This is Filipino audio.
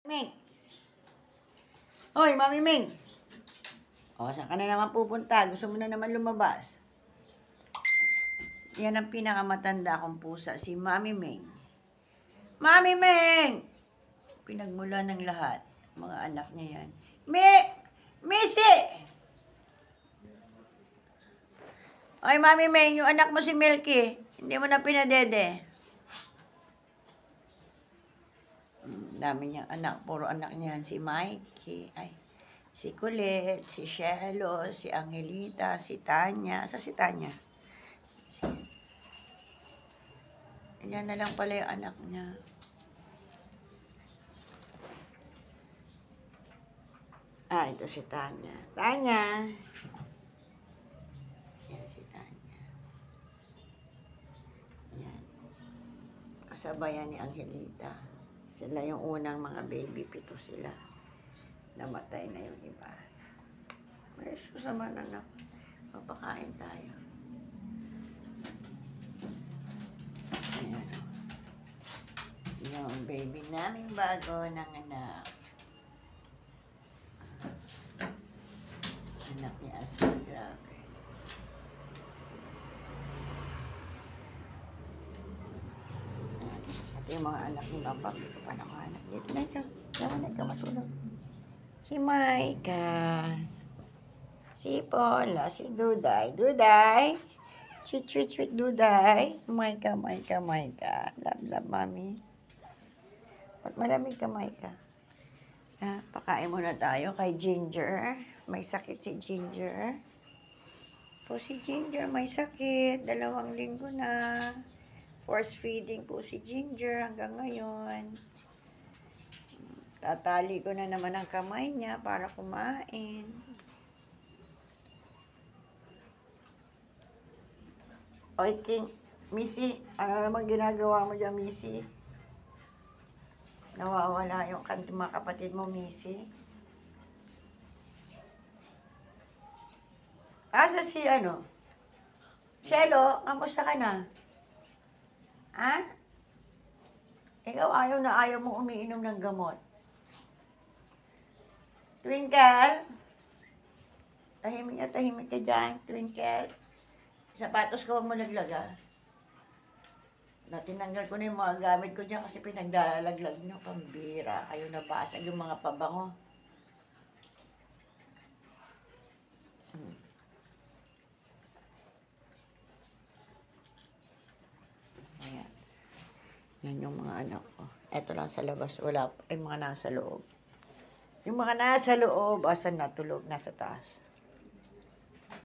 Ming. Hoy, Mami Ming. O, saan ka na naman pupunta? Gusto mo na naman lumabas. Yan ang pinakamatanda kong pusa, si Mami Ming. Mami Ming! Pinagmula ng lahat. Mga anak niya yan. Missy! Oy, Mami Ming, yung anak mo si Milky, hindi mo na pinadede. Dami niyang anak. Puro anak niyan. Si Mikey, si Colette, si Shelo, si Angelita, si Tanya. Sa si Tanya? Yan na lang pala yung anak niya. Ito si Tanya. Tanya! Yan si Tanya. Yan. Kasabayan ni Angelita. Sila yung unang mga baby, 7 sila. Namatay na yung iba. May susama na anak. Papakain tayo. Ayan. Yung baby namin bago ng anak. Anak ni Asma, grabe. Ito yung mga anak ni Papa. Hindi ko pa nakahanap. Dito na ikaw. Naman na ikaw matulog. Si Maika. Si Paula. Si Duday. Duday! Sweet, Duday. Maika. Love, mami. Ba't malamig ka, Maika? Pakain muna tayo kay Ginger. May sakit si Ginger. Si Ginger may sakit. 2 linggo na. Force feeding po si Ginger hanggang ngayon. Tatali ko na naman ang kamay niya para kumain. Oy, Missy, ano naman ginagawa mo dyan, Missy? Nawawala yung mga kapatid mo, Missy. Asa si Shelo, kamusta ka na? Ikaw ayaw mo umiinom ng gamot. Twinkle? Tahimik ka dyan, Twinkle. Sapatos ko, huwag mo laglag, Tinanggal ko na yung mga gamit ko dyan kasi pinaglalaglag nyo, pambira. Ayaw nabasag yung mga pabango. Ayan. Yan yung mga anak ko. Eto lang sa labas. Wala, mga nasa loob. Yung mga nasa loob, asan natulog? Nasa taas.